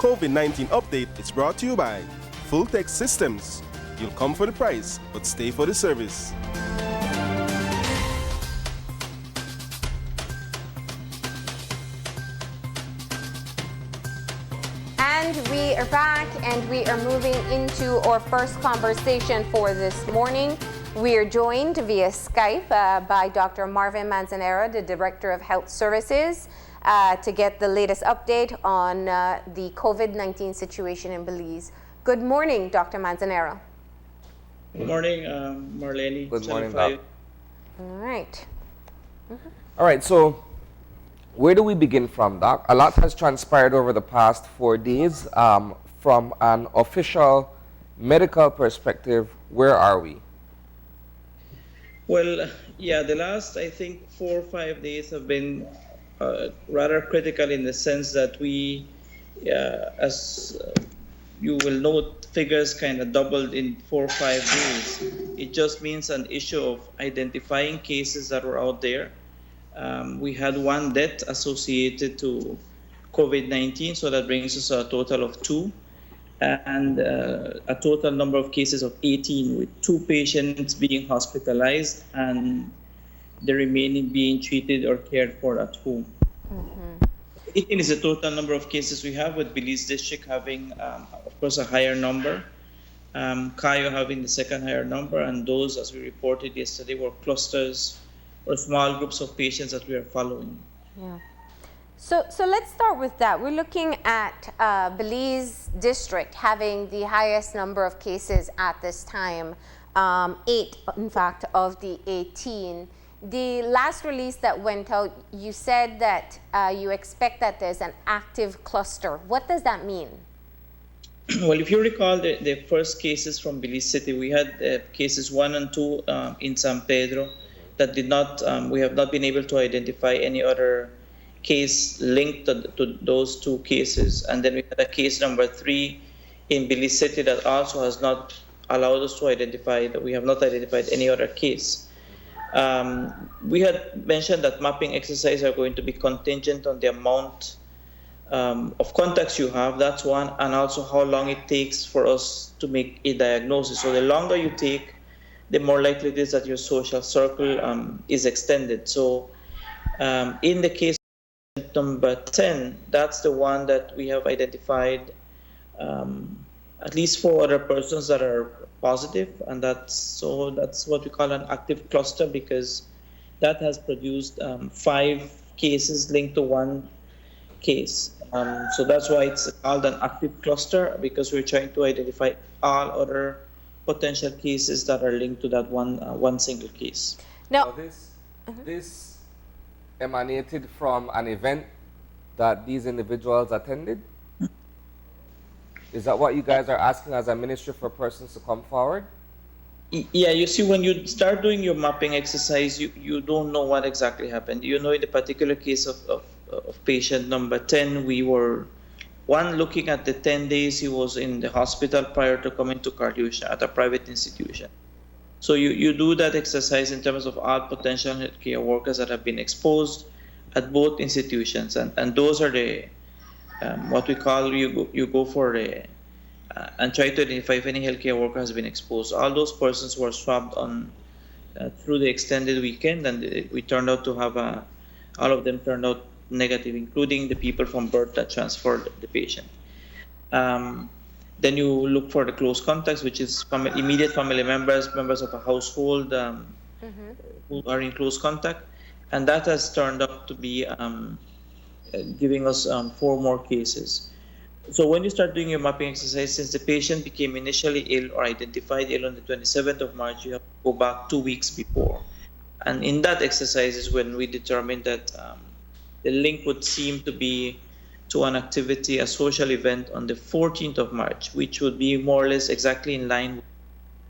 COVID-19 update is brought to you by Full Text Systems. You'll come for the price, but stay for the service. And we are back, and we are moving into our first conversation for this morning. We are joined via Skype by Dr. Marvin Manzanero, the Director of Health Services, to get the latest update on the COVID-19 situation in Belize. Good morning, Dr. Manzanero. Good morning, Marlene. Good morning, Doc. All right. All right, so where do we begin from, Doc? A lot has transpired over the past 4 days. From an official medical perspective, where are we? Well, yeah, the last, I think, 4 or 5 days have been rather critical in the sense that we, as you will note, figures kind of doubled in 4 or 5 days. It just means an issue of identifying cases that were out there. We had 1 death associated to COVID-19, so that brings us to a total of 2. And a total number of cases of 18, with 2 patients being hospitalized and the remaining being treated or cared for at home. 18 is the total number of cases we have, with Belize District having, of course, a higher number, Cayo having the second higher number, and those, as we reported yesterday, were clusters or small groups of patients that we are following. Yeah. So let's start with that. We're looking at Belize District having the highest number of cases at this time, 8, in fact, of the 18. The last release that went out, you said that you expect that there's an active cluster. What does that mean? Well, if you recall the first cases from Belize City, we had cases 1 and 2 in San Pedro that did not, we have not been able to identify any other case linked to those 2 cases. And then we had a case number 3 in Belize City that also has not allowed us to identify, that we have not identified any other case. We had mentioned that mapping exercises are going to be contingent on the amount of contacts you have. That's one, and also how long it takes for us to make a diagnosis. So the longer you take, the more likely it is that your social circle is extended. So in the case number 10, that's the one that we have identified at least 4 other persons that are positive, and that's what we call an active cluster, because that has produced 5 cases linked to 1 case. So that's why it's called an active cluster, because we're trying to identify all other potential cases that are linked to that one single case. Now, this emanated from an event that these individuals attended? Is that what you guys are asking as a ministry for persons to come forward? Yeah, you see, when you start doing your mapping exercise, you don't know what exactly happened. You know, in the particular case of patient number 10, we were looking at the 10 days he was in the hospital prior to coming to cardiology at a private institution. So you do that exercise in terms of all potential healthcare workers that have been exposed at both institutions, and those are the what we call, you go for and try to identify if any healthcare worker has been exposed. All those persons were swabbed on through the extended weekend, and we turned out to have all of them turned out negative, including the people from birth that transferred the patient. Then you look for the close contacts, which is immediate family members of a household who are in close contact, and that has turned out to be giving us 4 more cases. So when you start doing your mapping exercise, since the patient became initially ill or identified ill on the 27th of March, you have to go back 2 weeks before. And in that exercise is when we determined that the link would seem to be to an activity, a social event on the 14th of March, which would be more or less exactly in line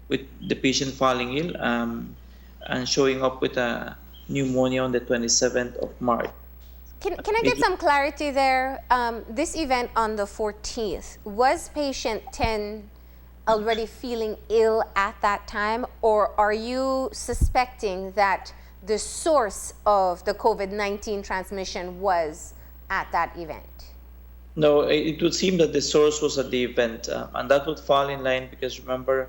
with the patient falling ill and showing up with a pneumonia on the 27th of March. Can I get some clarity there? This event on the 14th, was patient 10 already feeling ill at that time, or are you suspecting that the source of the COVID-19 transmission was at that event? No, it would seem that the source was at the event, and that would fall in line because remember,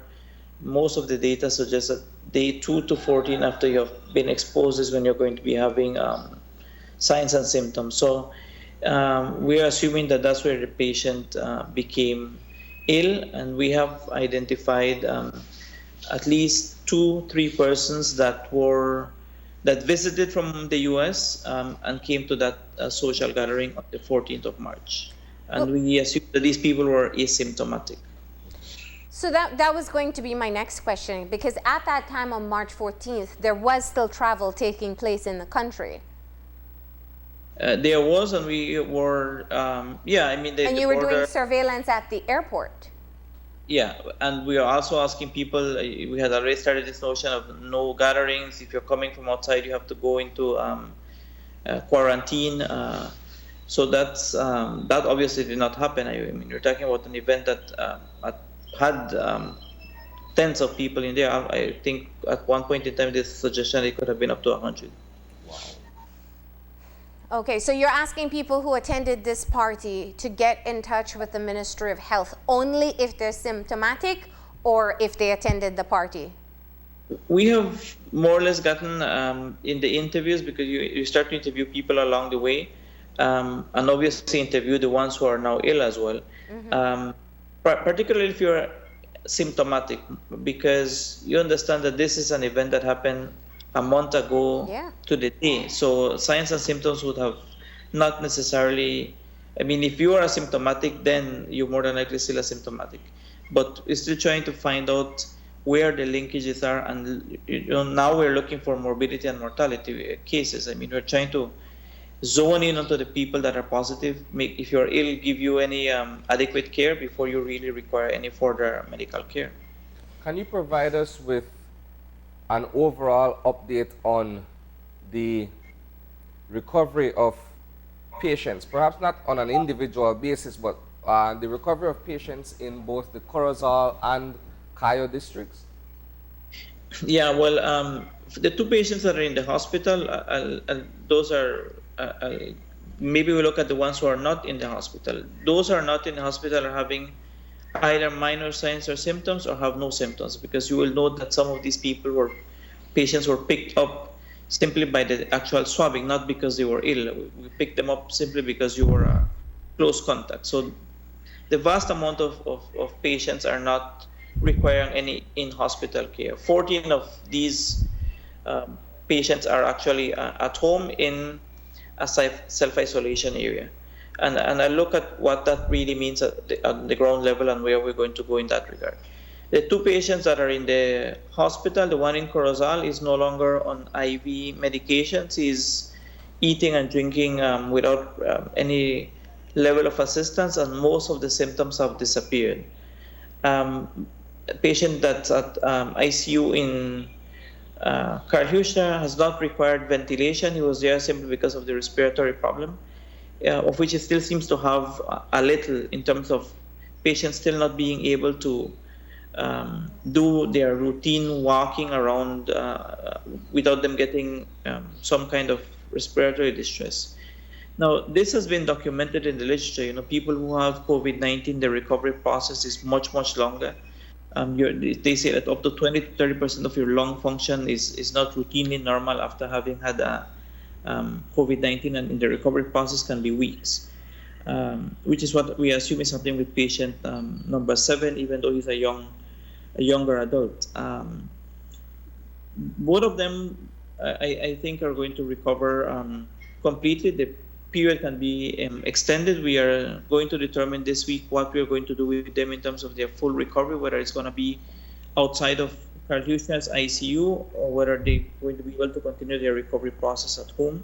most of the data suggests that day 2 to 14 after you have been exposed is when you're going to be having signs and symptoms. So we are assuming that that's where the patient became ill, and we have identified at least 2-3 persons that visited from the US and came to that social gathering on the 14th of March. And we assume that these people were asymptomatic. So that was going to be my next question, because at that time on March 14th, there was still travel taking place in the country. There was, and we were, yeah, I mean, and you were doing surveillance at the airport. Yeah, and we are also asking people, we had already started this notion of no gatherings. If you're coming from outside, you have to go into quarantine. So that's that obviously did not happen. I mean, you're talking about an event that had tens of people in there. I think at one point in time, this suggestion it could have been up to 100. Wow. Okay, so you're asking people who attended this party to get in touch with the Ministry of Health only if they're symptomatic or if they attended the party? We have more or less gotten in the interviews, because you start to interview people along the way, and obviously interview the ones who are now ill as well. Mm-hmm. Particularly if you're symptomatic, because you understand that this is an event that happened a month ago to the day. So signs and symptoms would have not necessarily, I mean, if you are asymptomatic, then you're more than likely still asymptomatic. But we're still trying to find out where the linkages are. And now we're looking for morbidity and mortality cases. I mean, we're trying to zone in onto the people that are positive, make, if you're ill, give you any adequate care before you really require any further medical care. Can you provide us with an overall update on the recovery of patients, perhaps not on an individual basis, but the recovery of patients in both the Corozal and Cayo districts? Yeah, well, the 2 patients that are in the hospital, those are, maybe we look at the ones who are not in the hospital. Those are not in the hospital are having either minor signs or symptoms or have no symptoms, because you will note that some of these patients were picked up simply by the actual swabbing, not because they were ill. We picked them up simply because you were a close contact. So the vast amount of patients are not requiring any in-hospital care. 14 of these patients are actually at home in a self-isolation area. And I look at what that really means at the ground level and where we're going to go in that regard. The 2 patients that are in the hospital, the one in Corozal is no longer on IV medications. He's eating and drinking without any level of assistance, and most of the symptoms have disappeared. A patient that's at ICU in Carhucha has not required ventilation. He was there simply because of the respiratory problem, of which it still seems to have a little in terms of patients still not being able to do their routine walking around without them getting some kind of respiratory distress. Now, this has been documented in the literature. People who have COVID-19, the recovery process is much, much longer. They say that up to 20 to 30% of your lung function is not routinely normal after having had COVID-19, and in the recovery process can be weeks, which is what we assume is happening with patient number 7, even though he's a younger adult. Both of them, I think, are going to recover completely. The period can be extended. We are going to determine this week what we are going to do with them in terms of their full recovery, whether it's going to be outside of Carhucha's ICU or whether they're going to be able to continue their recovery process at home.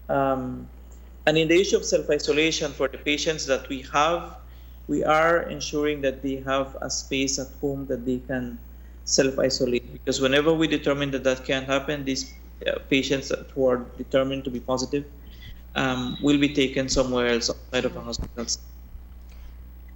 And in the issue of self-isolation for the patients that we have, we are ensuring that they have a space at home that they can self-isolate, because whenever we determine that that can't happen, these patients who are determined to be positive will be taken somewhere else outside of a hospital.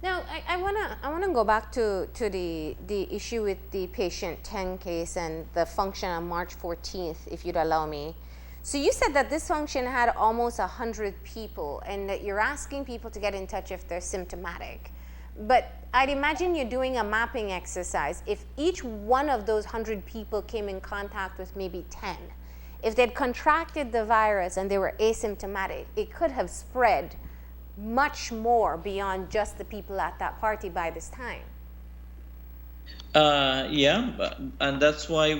Now, I wanna go back to the issue with the patient 10 case and the function on March 14th, if you'd allow me. So you said that this function had almost 100 people and that you're asking people to get in touch if they're symptomatic. But I'd imagine you're doing a mapping exercise. If each one of those 100 people came in contact with maybe 10, if they'd contracted the virus and they were asymptomatic, it could have spread much more beyond just the people at that party by this time. And that's why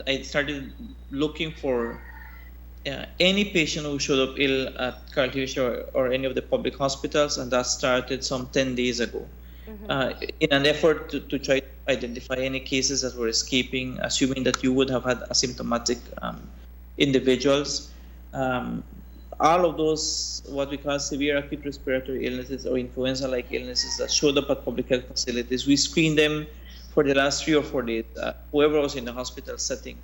I started looking for any patient who showed up ill at Carl Hirsch or any of the public hospitals, and that started some 10 days ago. In an effort to try to identify any cases that were escaping, assuming that you would have had asymptomatic individuals. All of those, what we call severe acute respiratory illnesses or influenza-like illnesses that showed up at public health facilities, we screened them for the last 3 or 4 days, whoever was in the hospital setting.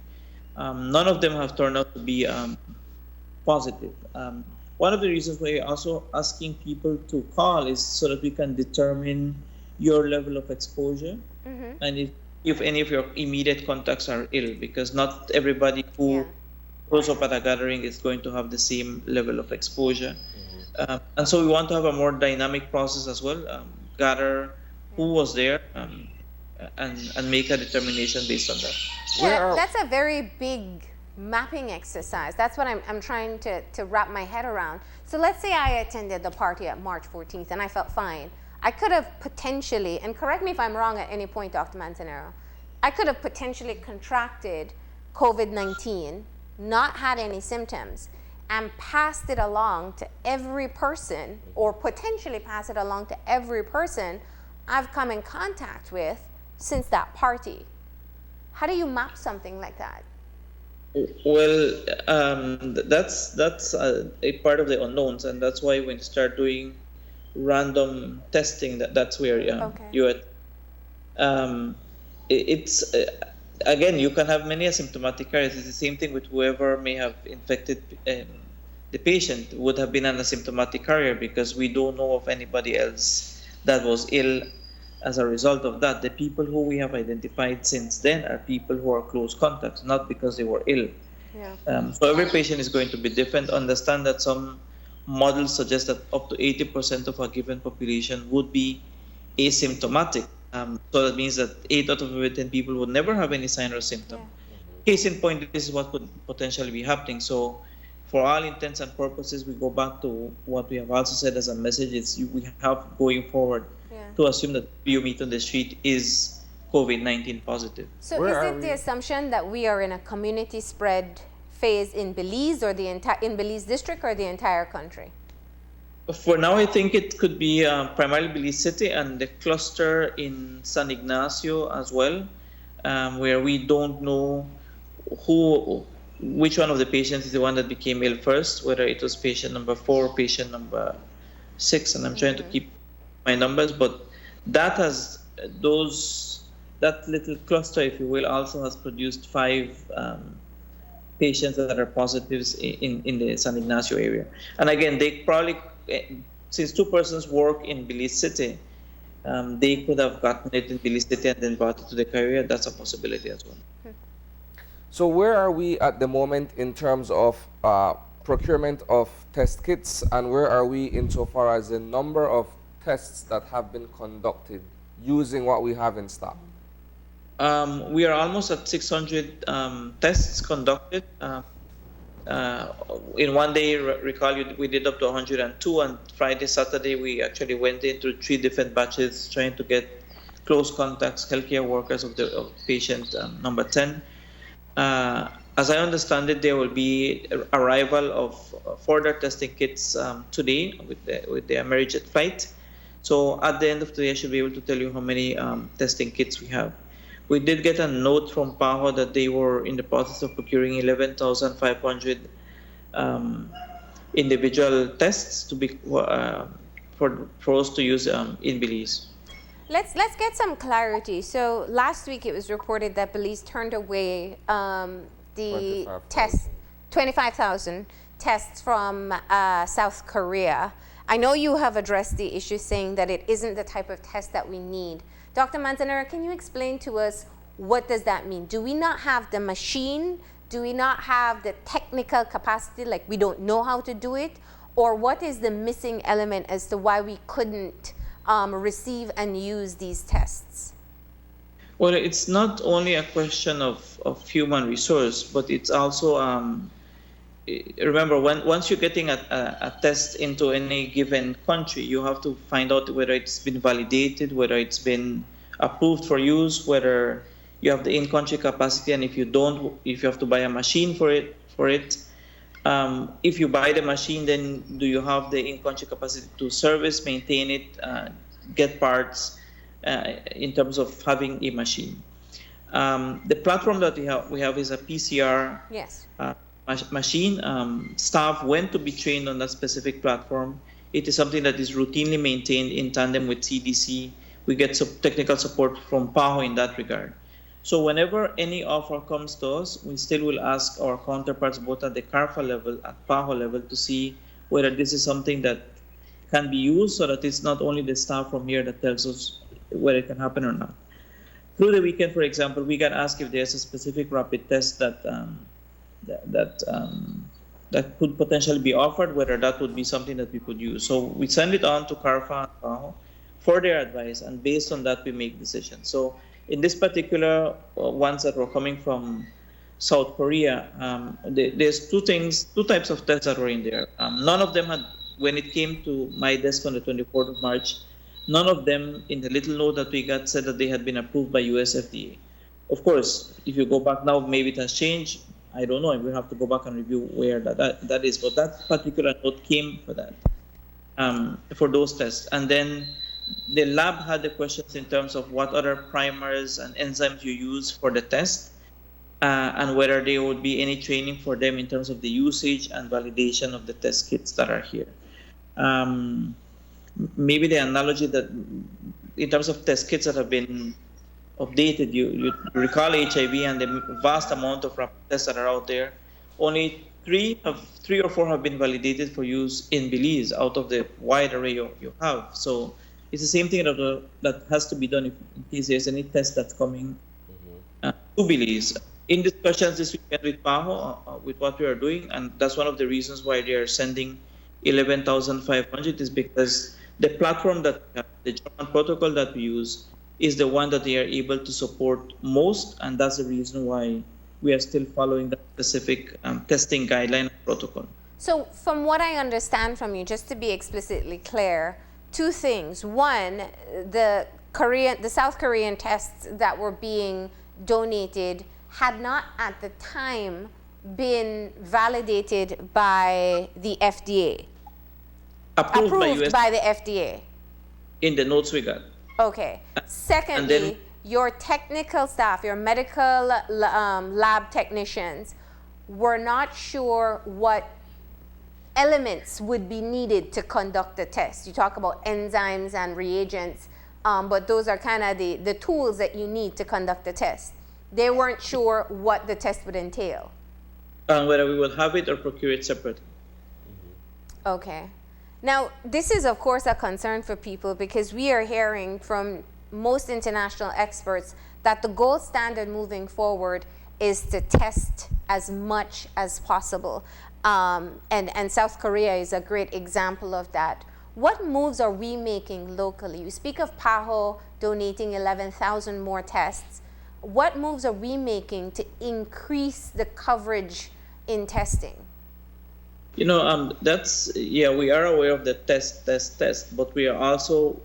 None of them have turned out to be positive. One of the reasons why we're also asking people to call is so that we can determine your level of exposure and if any of your immediate contacts are ill, because not everybody who shows up at a gathering is going to have the same level of exposure. And so we want to have a more dynamic process as well, gather who was there and make a determination based on that. Yeah, that's a very big mapping exercise. That's what I'm trying to wrap my head around. So let's say I attended the party at March 14th and I felt fine. I could have potentially, and correct me if I'm wrong at any point, Dr. Manzanero, I could have potentially contracted COVID-19, not had any symptoms, and passed it along to every person, or potentially pass it along to every person I've come in contact with since that party. How do you map something like that? Well, that's a part of the unknowns, and that's why when you start doing random testing, that's where you're at. It's again, you can have many asymptomatic carriers. It's the same thing with whoever may have infected the patient would have been an asymptomatic carrier, because we don't know of anybody else that was ill as a result of that. The people who we have identified since then are people who are close contacts, not because they were ill. So every patient is going to be different. Understand that some models suggest that up to 80% of a given population would be asymptomatic. So that means that 8 out of every 10 people would never have any sign or symptom. Case in point, this is what could potentially be happening. So for all intents and purposes, we go back to what we have also said as a message. We have going forward to assume that you meet on the street is COVID-19 positive. So is it the assumption that we are in a community spread phase in Belize, or in Belize district, or the entire country? For now, I think it could be primarily Belize City and the cluster in San Ignacio as well, where we don't know which one of the patients is the one that became ill first, whether it was patient number 4 or patient number 6, and I'm trying to keep my numbers, but that little cluster, if you will, also has produced 5 patients that are positives in the San Ignacio area. And again, they probably, since 2 persons work in Belize City, they could have gotten it in Belize City and then brought it to the area. That's a possibility as well. So where are we at the moment in terms of procurement of test kits, and where are we insofar as the number of tests that have been conducted using what we have in stock? We are almost at 600 tests conducted. In one day, recall we did up to 102, and Friday, Saturday, we actually went into 3 different batches trying to get close contacts, healthcare workers of patient number 10. As I understand it, there will be arrival of further testing kits today with the Amerijet flight. So at the end of the day, I should be able to tell you how many testing kits we have. We did get a note from PAHO that they were in the process of procuring 11,500 individual tests to be for us to use in Belize. Let's get some clarity. So last week it was reported that Belize turned away the 25,000 tests from South Korea. I know you have addressed the issue, saying that it isn't the type of test that we need. Dr. Manzanero, can you explain to us what does that mean? Do we not have the machine Do we not have the technical capacity, like we don't know how to do it? Or what is the missing element as to why we couldn't receive and use these tests? Well, it's not only a question of human resource, but it's also, remember, once you're getting a test into any given country, you have to find out whether it's been validated, whether it's been approved for use, whether you have the in-country capacity, and if you don't, if you have to buy a machine for it. If you buy the machine, then do you have the in-country capacity to service, maintain it, get parts, in terms of having a machine? The platform that we have is a PCR Yes. machine. Staff went to be trained on that specific platform. It is something that is routinely maintained in tandem with CDC. We get some technical support from PAHO in that regard. So whenever any offer comes to us, we still will ask our counterparts both at the CARFA level, at PAHO level, to see whether this is something that can be used, so that it's not only the staff from here that tells us whether it can happen or not. Through the weekend, for example, we got asked if there's a specific rapid test that could potentially be offered, whether that would be something that we could use. So we send it on to CARFA and PAHO for their advice, and based on that, we make decisions. So in this particular ones that were coming from South Korea, there's two types of tests that were in there. None of them had, when it came to my desk on the 24th of March, none of them in the little note that we got said that they had been approved by US FDA. Of course, if you go back now, maybe it has changed. I don't know. We'll have to go back and review where that is. But that particular note came for that, for those tests. And then the lab had the questions in terms of what other primers and enzymes you use for the test, and whether there would be any training for them in terms of the usage and validation of the test kits that are here. Maybe the analogy that in terms of test kits that have been updated, you recall HIV and the vast amount of rapid tests that are out there, only three or four have been validated for use in Belize out of the wide array you have. So it's the same thing that has to be done in case there's any test that's coming to Belize. In discussions this weekend with PAHO, with what we are doing, and that's one of the reasons why they are sending 11,500, is because the platform that the German protocol that we use is the one that they are able to support most, and that's the reason why we are still following the specific testing guideline protocol. So from what I understand from you, just to be explicitly clear, two things. One, the South Korean tests that were being donated had not at the time been validated by the FDA. Approved by the FDA. In the notes we got. Okay. Secondly, your technical staff, your medical lab technicians, were not sure what elements would be needed to conduct the test. You talk about enzymes and reagents, but those are kind of the tools that you need to conduct the test. They weren't sure what the test would entail. Whether we will have it or procure it separately. Okay. Now, this is, of course, a concern for people because we are hearing from most international experts that the gold standard moving forward is to test as much as possible. And South Korea is a great example of that. What moves are we making locally? You speak of PAHO donating 11,000 more tests. What moves are we making to increase the coverage in testing? You know, we are aware of the test, but we are also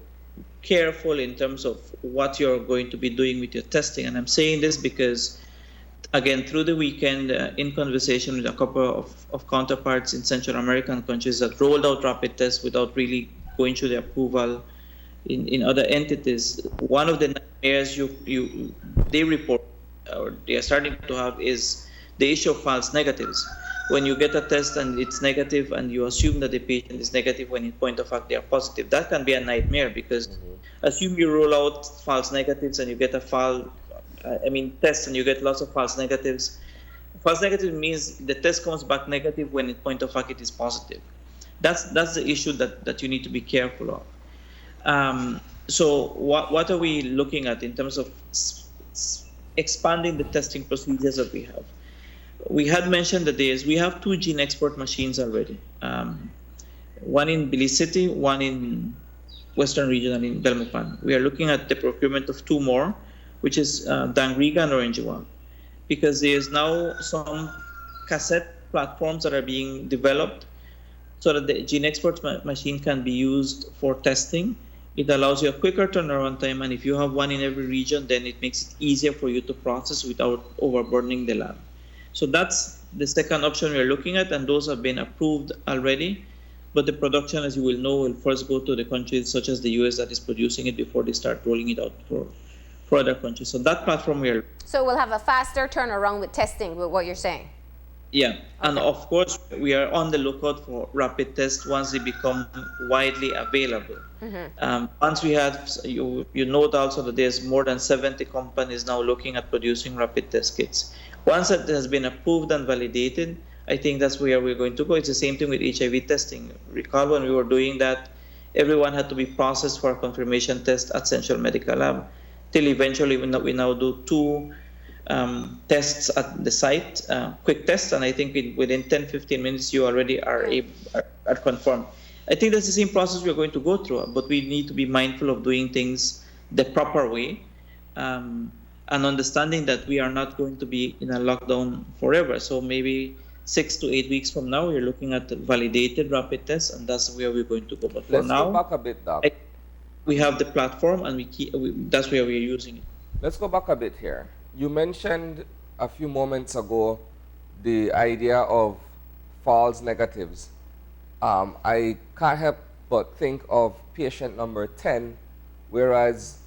careful in terms of what you're going to be doing with your testing. And I'm saying this because, again, through the weekend, in conversation with a couple of counterparts in Central American countries that rolled out rapid tests without really going through the approval in other entities, one of the nightmares they report or they are starting to have is the issue of false negatives. When you get a test and it's negative and you assume that the patient is negative when in point of fact they are positive, that can be a nightmare because assume you roll out false negatives and you get a test and you get lots of false negatives. False negative means the test comes back negative when in point of fact it is positive. That's the issue that you need to be careful of. So what are we looking at in terms of expanding the testing procedures that we have? we had mentioned that we have 2 gene export machines already. One in Belize City, one in Western Region and in Belmopan. We are looking at the procurement of 2 more, which is Dangriga and Oranjewang, because there's now some cassette platforms that are being developed so that the gene export machine can be used for testing. It allows you a quicker turnaround time, and if you have one in every region, then it makes it easier for you to process without overburdening the lab. So that's the second option we're looking at, and those have been approved already. But the production, as you will know, will first go to the countries such as the US that is producing it before they start rolling it out for other countries. So that platform we are. So we'll have a faster turnaround with testing, with what you're saying. Yeah, Okay. and of course we are on the lookout for rapid tests once they become widely available. Once we have, you note also that there's more than 70 companies now looking at producing rapid test kits. Once that has been approved and validated, I think that's where we're going to go. It's the same thing with HIV testing. Recall when we were doing that, everyone had to be processed for a confirmation test at Central Medical Lab, till eventually we now do 2 tests at the site, quick tests, and I think within 10-15 minutes you already are confirmed. I think that's the same process we're going to go through, but we need to be mindful of doing things the proper way, and understanding that we are not going to be in a lockdown forever. So maybe 6 to 8 weeks from now, we're looking at validated rapid tests, and that's where we're going to go. But for Let's now, go back a bit, Doc. we have the platform, and that's where we're using it. Let's go back a bit here. You mentioned a few moments ago the idea of false negatives. I can't help but think of patient number 10, whereas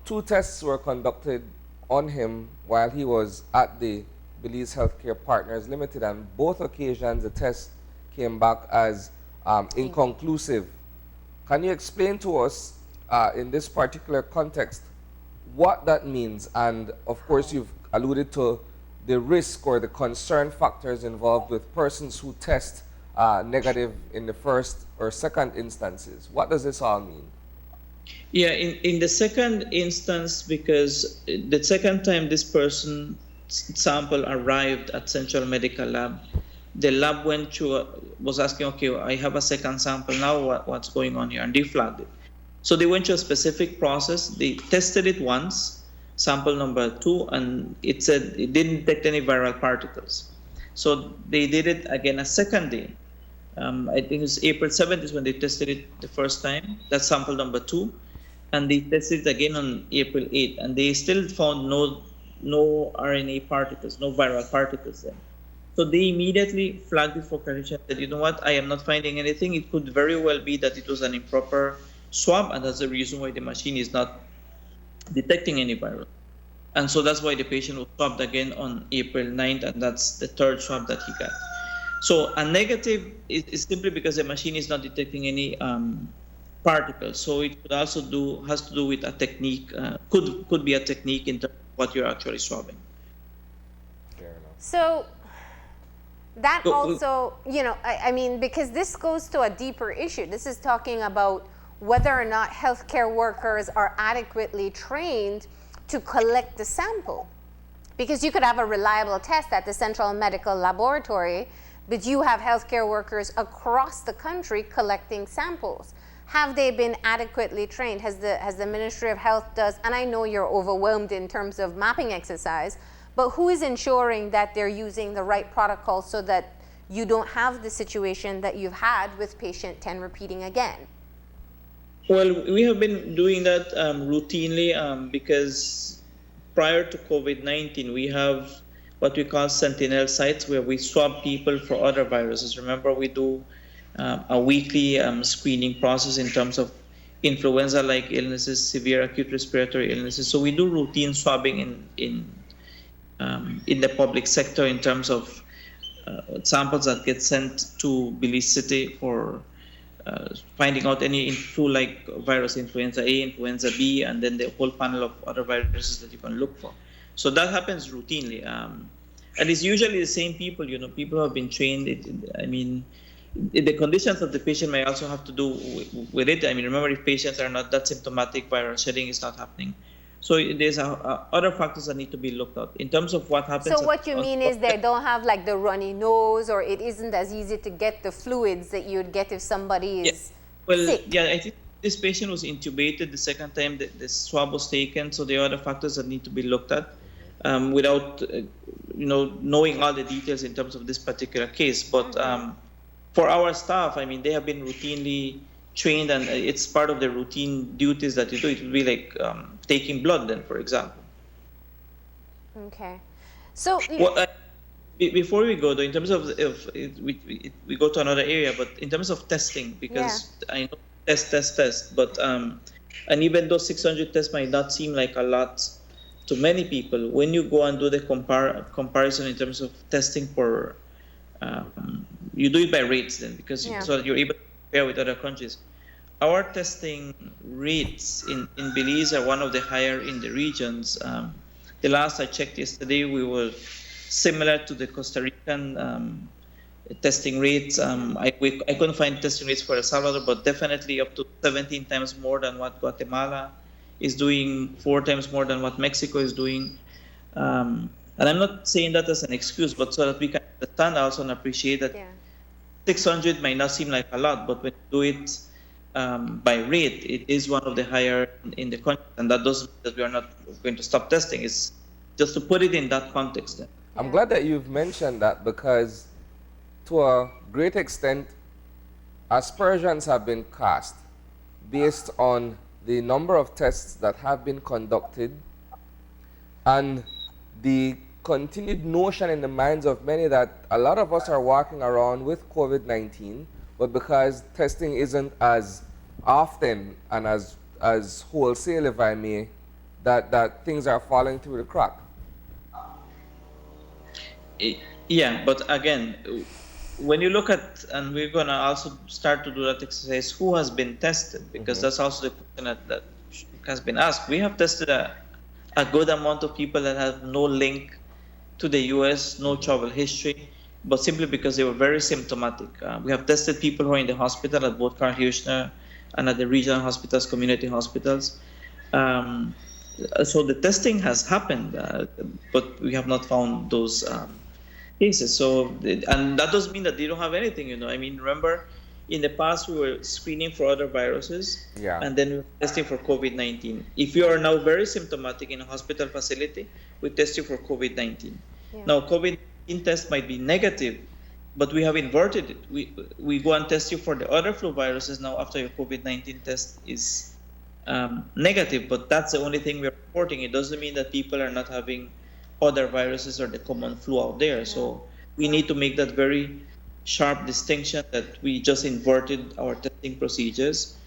2 tests were conducted on him while he was at the Belize Healthcare Partners Limited, and both occasions the test came back as inconclusive. Can you explain to us in this particular context what that means? And of course, you've alluded to the risk or the concern factors involved with persons who test negative in the first or second instances. What does this all mean? Yeah, in the second instance, because the second time this person's sample arrived at Central Medical Lab, the lab went through, was asking, okay, I have a second sample now, what's going on here? And they flagged it. So they went through a specific process. They tested it once, sample number 2, and it said it didn't detect any viral particles. So they did it again a second day. I think it was April 7th is when they tested it the first time. That's sample number 2. And they tested it again on April 8th, and they still found no RNA particles, no viral particles there. So they immediately flagged it for clarification, said, you know what, I am not finding anything. It could very well be that it was an improper swab, and that's the reason why the machine is not detecting any virus. And so that's why the patient was swabbed again on April 9th, and that's the 3rd swab that he got. So a negative is simply because the machine is not detecting any particles. So it could also has to do with a technique, could be a technique in terms of what you're actually swabbing. Fair enough. So that also, I mean, because this goes to a deeper issue. This is talking about whether or not healthcare workers are adequately trained to collect the sample. Because you could have a reliable test at the Central Medical Laboratory, but you have healthcare workers across the country collecting samples. Have they been adequately trained? Has the Ministry of Health and I know you're overwhelmed in terms of mapping exercise, but who is ensuring that they're using the right protocol so that you don't have the situation that you've had with patient 10 repeating again? Well, we have been doing that routinely because prior to COVID-19, we have what we call sentinel sites where we swab people for other viruses. Remember, we do a weekly screening process in terms of influenza-like illnesses, severe acute respiratory illnesses. So we do routine swabbing in the public sector in terms of samples that get sent to Belize City for finding out any flu-like virus, influenza A, influenza B, and then the whole panel of other viruses that you can look for. So that happens routinely. And it's usually the same people, people who have been trained. The conditions of the patient may also have to do with it. Remember, if patients are not that symptomatic, viral shedding is not happening So there's other factors that need to be looked at in terms of what happens. So what you mean is they don't have like the runny nose, or it isn't as easy to get the fluids that you'd get if somebody is sick? Yeah, I think this patient was intubated the second time the swab was taken. So there are other factors that need to be looked at without, knowing all the details in terms of this particular case. But for our staff, I mean, they have been routinely trained, and it's part of the routine duties that you do. It would be like taking blood, then, for example. Okay. So before we go, though, in terms of if we go to another area, but in terms of testing, because I know test, but and even though 600 tests might not seem like a lot to many people, when you go and do the comparison in terms of testing for, you do it by rates then, because so that you're able to compare with other countries. Our testing rates in Belize are one of the higher in the regions. The last I checked yesterday, we were similar to the Costa Rican testing rates. I couldn't find testing rates for El Salvador, but definitely up to 17 times more than what Guatemala is doing, 4 times more than what Mexico is doing. And I'm not saying that as an excuse, but so that we can understand also and appreciate that 600 might not seem like a lot, but when you do it by rate, it is one of the higher in the country, and that doesn't mean that we are not going to stop testing. It's just to put it in that context. Then. I'm glad that you've mentioned that, because to a great extent, aspersions have been cast based on the number of tests that have been conducted and the continued notion in the minds of many that a lot of us are walking around with COVID-19, but because testing isn't as often and as wholesale, if I may, that things are falling through the crack. Yeah, but again, when you look at, and we're going to also start to do that exercise, who has been tested? Because that's also the question that has been asked. We have tested a good amount of people that have no link to the US, no travel history, but simply because they were very symptomatic. We have tested people who are in the hospital at both Karl Hirschner and at the regional hospitals, community hospitals. So the testing has happened, but we have not found those cases. So, and that doesn't mean that they don't have anything, I mean, remember, in the past, we were screening for other viruses, and then we were testing for COVID-19. If you are now very symptomatic in a hospital facility, we test you for COVID-19. Now, COVID-19 test might be negative, but we have inverted it. We go and test you for the other flu viruses now after your COVID-19 test is negative, but that's the only thing we're reporting. It doesn't mean that people are not having other viruses or the common flu out there. So we need to make that very sharp distinction that we just inverted our testing procedures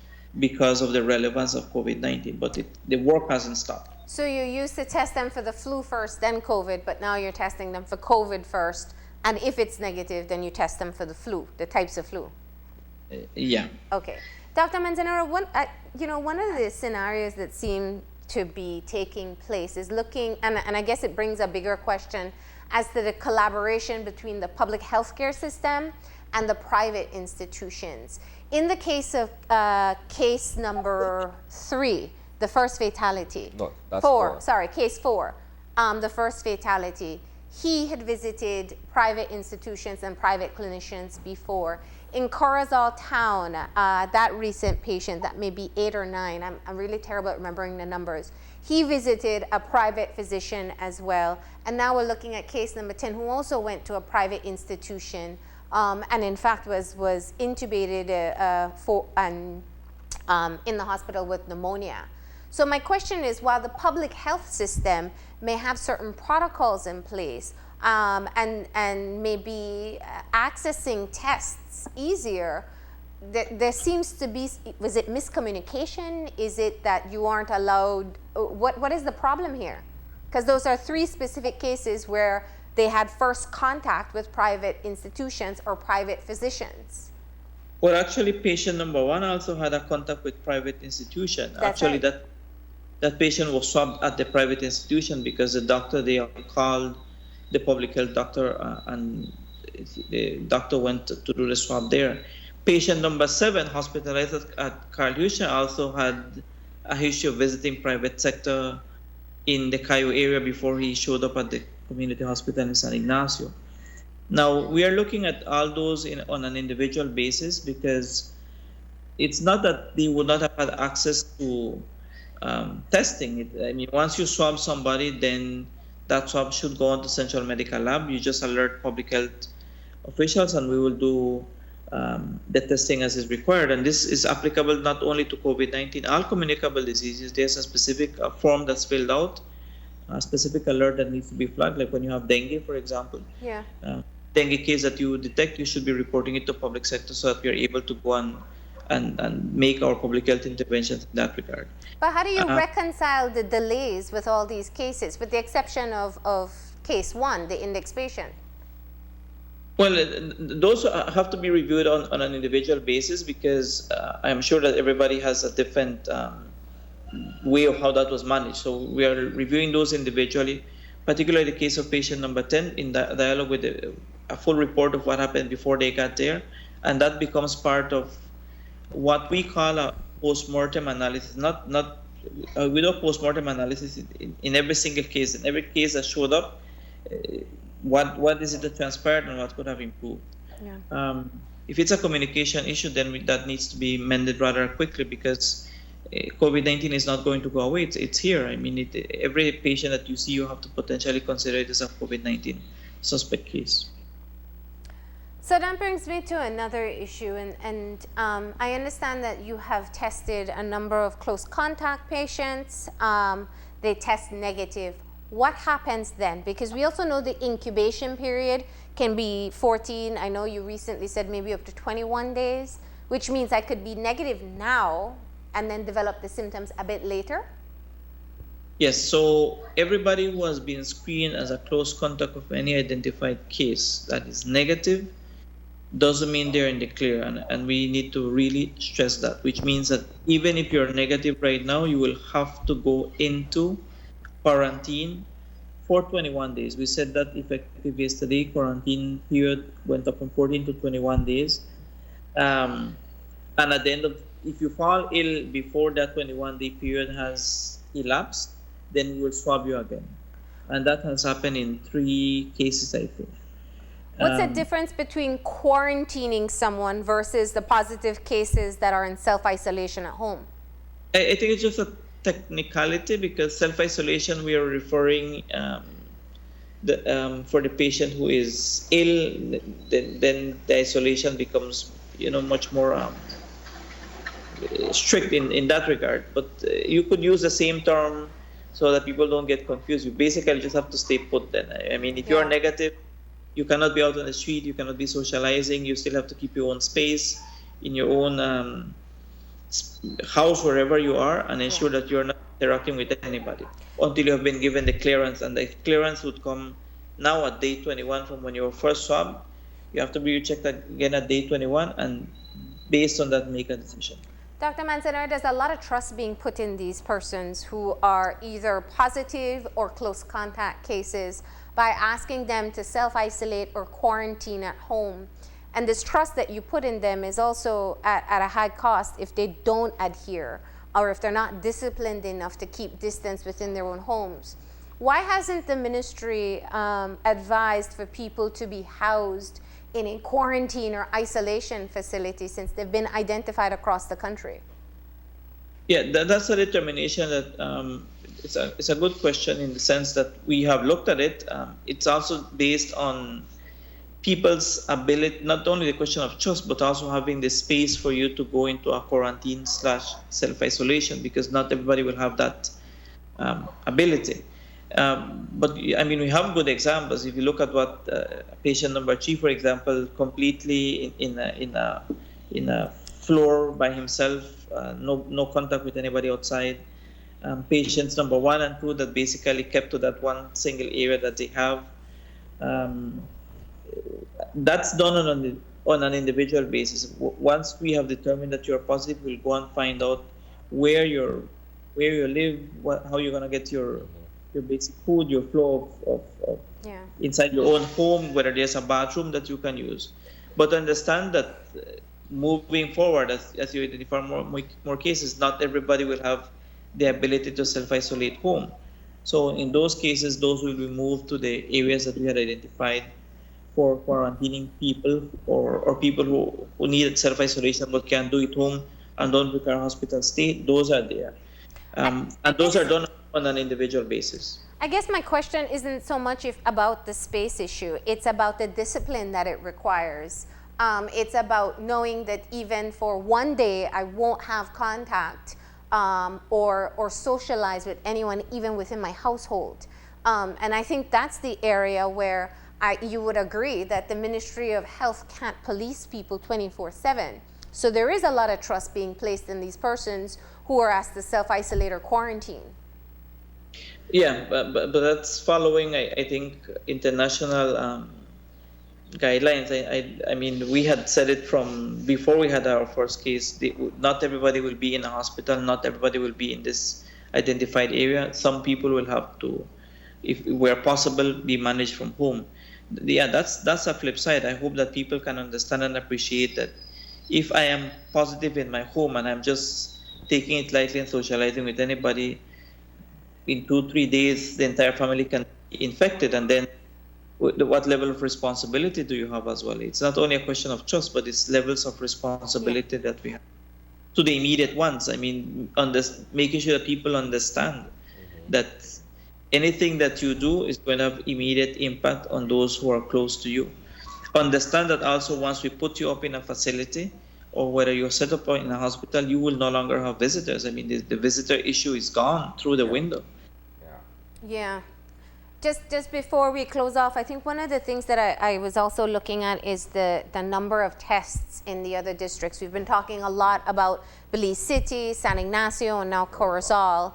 because of the relevance of COVID-19, but the work hasn't stopped. So you used to test them for the flu first, then COVID, but now you're testing them for COVID first, and if it's negative, then you test them for the flu, the types of flu. Yeah. Okay. Dr. Manzanero, one of the scenarios that seem to be taking place is looking, and I guess it brings a bigger question as to the collaboration between the public healthcare system and the private institutions. In the case of case number 3, the first fatality. No, that's 4. Sorry, case 4, the first fatality. He had visited private institutions and private clinicians before. In Corozal town, that recent patient, that may be 8 or 9, I'm really terrible at remembering the numbers. He visited a private physician as well. And now we're looking at case number 10, who also went to a private institution and in fact was intubated in the hospital with pneumonia. So my question is, while the public health system may have certain protocols in place and maybe accessing tests easier, there seems to be, was it miscommunication? Is it that you aren't allowed? What is the problem here? Because those are 3 specific cases where they had first contact with private institutions or private physicians. Well, actually, patient number 1 also had a contact with private institution. That's actually, right. that patient was swabbed at the private institution because the doctor, they called the public health doctor and the doctor went to do the swab there. Patient number 7, hospitalized at Karl Hirschner, also had a history of visiting private sector in the Cayo area before he showed up at the community hospital in San Ignacio. Now, we are looking at all those on an individual basis because it's not that they would not have had access to testing. I mean, once you swab somebody, then that swab should go on to Central Medical Lab. You just alert public health officials, and we will do the testing as is required. And this is applicable not only to COVID-19, all communicable diseases. There's a specific form that's filled out, a specific alert that needs to be flagged, like when you have dengue, for example. Yeah. Dengue case that you detect, you should be reporting it to public sector so that we are able to go on and make our public health interventions in that regard. But how do you reconcile the delays with all these cases, with the exception of case 1, the index patient? Well, those have to be reviewed on an individual basis because I'm sure that everybody has a different way of how that was managed. So we are reviewing those individually, particularly the case of patient number 10 in the dialogue with a full report of what happened before they got there. And that becomes part of what we call a post-mortem analysis. We do post-mortem analysis in every single case. In every case that showed up, what is it that transpired and what could have improved? Yeah. If it's a communication issue, then that needs to be mended rather quickly because COVID-19 is not going to go away. It's here. I mean, every patient that you see, you have to potentially consider it as a COVID-19 suspect case. So that brings me to another issue, and I understand that you have tested a number of close contact patients. They test negative. What happens then? Because we also know the incubation period can be 14. I know you recently said maybe up to 21 days, which means I could be negative now and then develop the symptoms a bit later? Yes, so everybody who has been screened as a close contact of any identified case that is negative doesn't mean they're in the clear, and we need to really stress that, which means that even if you're negative right now, you will have to go into quarantine for 21 days. We said that effective yesterday. Quarantine period went up from 14 to 21 days. And at the end of, if you fall ill before that 21-day period has elapsed, then we will swab you again. And that has happened in 3 cases, I think. What's the difference between quarantining someone versus the positive cases that are in self-isolation at home? I think it's just a technicality because self-isolation, we are referring for the patient who is ill, then the isolation becomes, much more strict in that regard. But you could use the same term so that people don't get confused. You basically just have to stay put then. I mean, if you are negative, you cannot be out on the street, you cannot be socializing, you still have to keep your own space in your own house, wherever you are, and ensure that you're not interacting with anybody until you have been given the clearance. And the clearance would come now at day 21 from when you were first swabbed. You have to be rechecked again at day 21, and based on that, make a decision. Dr. Manzanero, there's a lot of trust being put in these persons who are either positive or close contact cases by asking them to self-isolate or quarantine at home. And this trust that you put in them is also at a high cost if they don't adhere or if they're not disciplined enough to keep distance within their own homes. Why hasn't the ministry advised for people to be housed in a quarantine or isolation facility since they've been identified across the country? Yeah, that's a determination that it's a good question in the sense that we have looked at it. It's also based on people's ability, not only the question of trust, but also having the space for you to go into a quarantine / self-isolation, because not everybody will have that ability. But I mean, we have good examples. If you look at what patient number 3, for example, completely in a floor by himself, no contact with anybody outside. Patients number 1 and 2 that basically kept to that one single area that they have. That's done on an individual basis. Once we have determined that you're positive, we'll go and find out where you live, how you're gonna get your basic food, your flow of inside your own home, whether there's a bathroom that you can use. But understand that moving forward, as you identify more cases, not everybody will have the ability to self-isolate home. So in those cases, those will be moved to the areas that we had identified for quarantining people or people who need self-isolation but can do it home and don't require hospital stay. Those are there. And those are done on an individual basis. I guess my question isn't so much about the space issue. It's about the discipline that it requires. It's about knowing that even for one day, I won't have contact or socialize with anyone, even within my household. And I think that's the area where you would agree that the Ministry of Health can't police people 24/7. So there is a lot of trust being placed in these persons who are asked to self-isolate or quarantine. Yeah, but that's following, I think, international guidelines. I mean, we had said it from before we had our first case. Not everybody will be in a hospital. Not everybody will be in this identified area. Some people will have to, if where possible, be managed from home. Yeah, that's a flip side. I hope that people can understand and appreciate that if I am positive in my home and I'm just taking it lightly and socializing with anybody, in 2-3 days the entire family can be infected, and then what level of responsibility do you have as well? It's not only a question of trust, but it's levels of responsibility that we have to the immediate ones. I mean, making sure that people understand that anything that you do is going to have immediate impact on those who are close to you. Understand that also once we put you up in a facility, or whether you're set up in a hospital, you will no longer have visitors. I mean, the visitor issue is gone through the window. Yeah. Just before we close off, I think one of the things that I was also looking at is the number of tests in the other districts. We've been talking a lot about Belize City, San Ignacio, and now Corozal.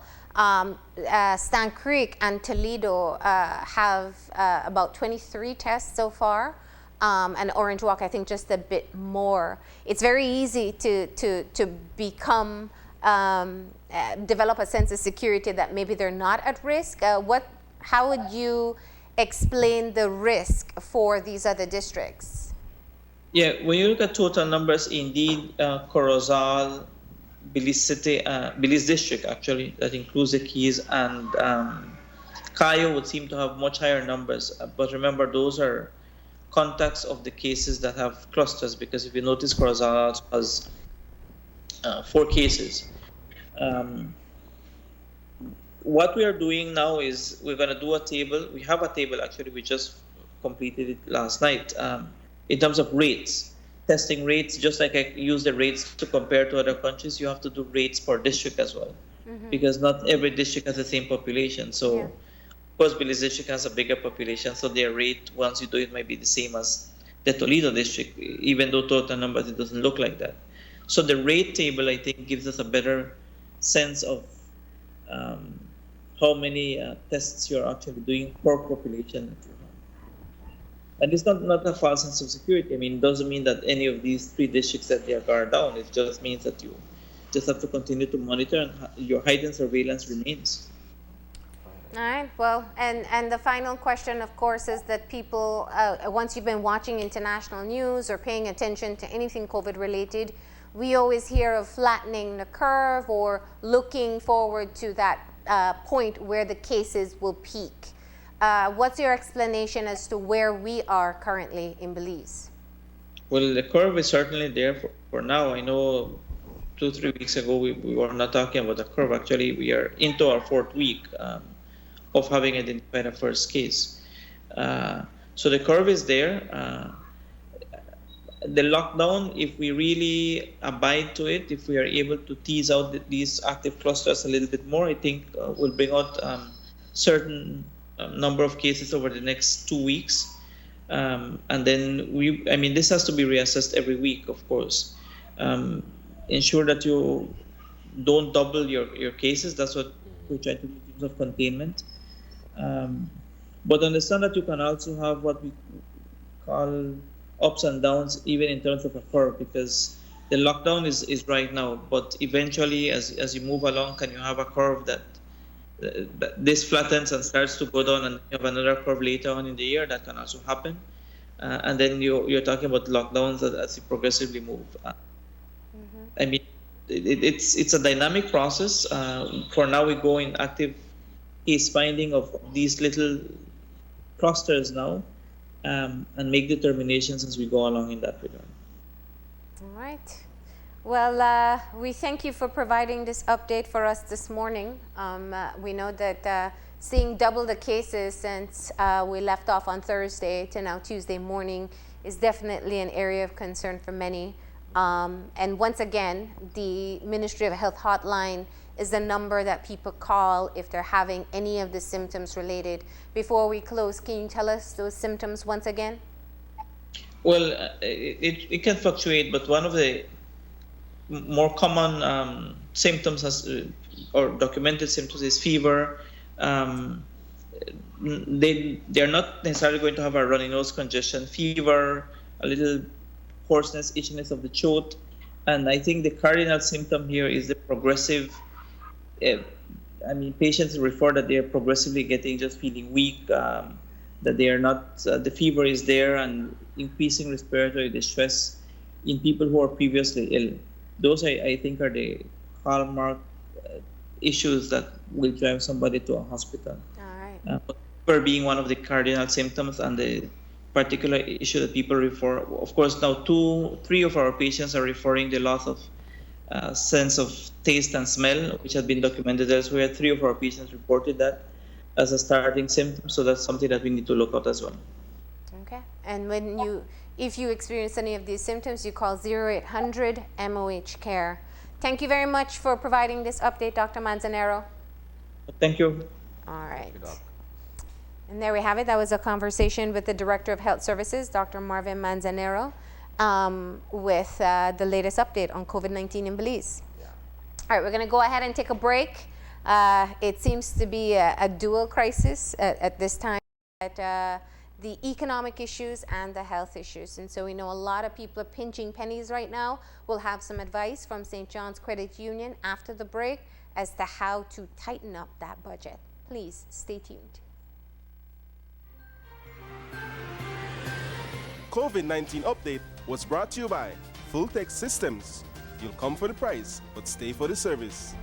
Stan Creek and Toledo have about 23 tests so far. And Orange Walk, I think, just a bit more. It's very easy to become, develop a sense of security that maybe they're not at risk. How would you explain the risk for these other districts? Yeah, when you look at total numbers, indeed, Corozal, Belize City, Belize District, actually, that includes the Keys, and Cayo would seem to have much higher numbers. But remember, those are contacts of the cases that have clusters, because if you notice, Corozal has 4 cases. What we are doing now is we're going to do a table. We have a table, actually. We just completed it last night. In terms of rates, testing rates, just like I use the rates to compare to other countries, you have to do rates per district as well, because not every district has the same population. So, of course, Belize district has a bigger population, so their rate, once you do it, might be the same as the Toledo district, even though total numbers, it doesn't look like that. So the rate table, I think, gives us a better sense of how many tests you're actually doing per population. And it's not a false sense of security. I mean, it doesn't mean that any of these 3 districts that they are guarded down. It just means that you just have to continue to monitor, and your heightened surveillance remains. All right. Well, and the final question, of course, is that people, once you've been watching international news or paying attention to anything COVID related, we always hear of flattening the curve or looking forward to that point where the cases will peak. What's your explanation as to where we are currently in Belize? Well, the curve is certainly there for now. I know 2-3 weeks ago we were not talking about the curve. Actually, we are into our 4th week of having identified a first case. So the curve is there. The lockdown, if we really abide to it, if we are able to tease out these active clusters a little bit more, I think will bring out certain number of cases over the next 2 weeks. And then this has to be reassessed every week, of course. Ensure that you don't double your cases. That's what we try to do in terms of containment. But understand that you can also have what we call ups and downs, even in terms of a curve, because the lockdown is right now, but eventually as you move along, can you have a curve that this flattens and starts to go down, and you have another curve later on in the year? That can also happen. And then you're talking about lockdowns as you progressively move. I mean, it's a dynamic process. For now, we go in active case finding of these little clusters now, and make determinations as we go along in that regard. All right. Well, we thank you for providing this update for us this morning. We know that seeing double the cases since we left off on Thursday to now Tuesday morning is definitely an area of concern for many. And once again, the Ministry of Health hotline is the number that people call if they're having any of the symptoms related. Before we close, can you tell us those symptoms once again? Well, it can fluctuate, but one of the more common symptoms or documented symptoms is fever. They're not necessarily going to have a runny nose, congestion, fever, a little hoarseness, itchiness of the throat. And I think the cardinal symptom here is the progressive. Patients report that they are progressively just feeling weak, that they are not, the fever is there, and increasing respiratory distress in people who are previously ill. Those, I think, are the hallmark issues that will drive somebody to a hospital. All right. Fever being one of the cardinal symptoms, and the particular issue that people refer. Of course, now 3 of our patients are referring the loss of sense of taste and smell, which had been documented elsewhere. 3 of our patients reported that as a starting symptom, so that's something that we need to look at as well. Okay. And if you experience any of these symptoms, you call 0800 MOH Care. Thank you very much for providing this update, Dr. Manzanero. Thank you. All right. Thank you, Doc. And there we have it. That was a conversation with the Director of Health Services, Dr. Marvin Manzanero, with the latest update on COVID-19 in Belize. Yeah. All right, we're going to go ahead and take a break. It seems to be a dual crisis at this time. The economic issues and the health issues. And so we know a lot of people are pinching pennies right now. We'll have some advice from St. John's Credit Union after the break as to how to tighten up that budget. Please stay tuned. COVID-19 update was brought to you by Full Tech Systems. You'll come for the price, but stay for the service.